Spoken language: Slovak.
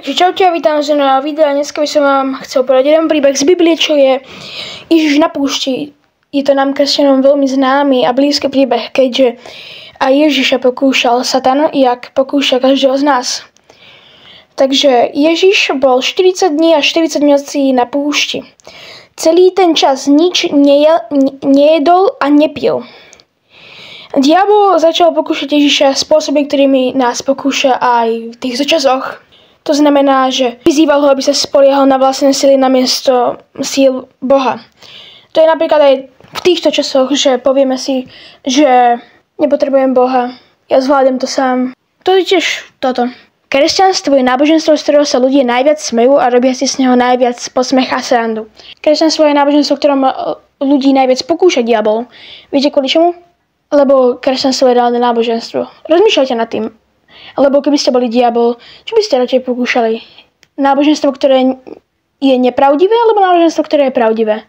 Takže čaute, ja vítam z nového videa. Dneska by som vám chcel povedať jeden príbeh z Biblie, čo je Ježiš na púšti. Je to nám kresťanom veľmi známy a blízky príbeh, keďže aj Ježiša pokúšal Satan, jak pokúša každého z nás. Takže Ježiš bol 40 dní a 40 nocí na púšti. Celý ten čas nič nejedol a nepil. Diabol začal pokúšať Ježiša spôsoby, ktorými nás pokúša aj v týchto časoch. To znamená, že vyzýval ho, aby sa spoliehal na vlastné sily namiesto síl Boha. To je napríklad aj v týchto časoch, že povieme si, že nepotrebujem Boha, ja zvládem to sám. To je tiež toto. Kresťanstvo je náboženstvo, z ktorého sa ľudia najviac smejú a robia si z neho najviac posmech a srandu. Kresťanstvo je náboženstvo, ktorom ľudí najviac pokúša diabol. Viete kvôli čomu? Lebo kresťanstvo je reálne náboženstvo. Rozmýšľajte nad tým. Lebo keby ste boli diabol, čo by ste radšej pokúšali? Náboženstvo, ktoré je nepravdivé, alebo náboženstvo, ktoré je pravdivé?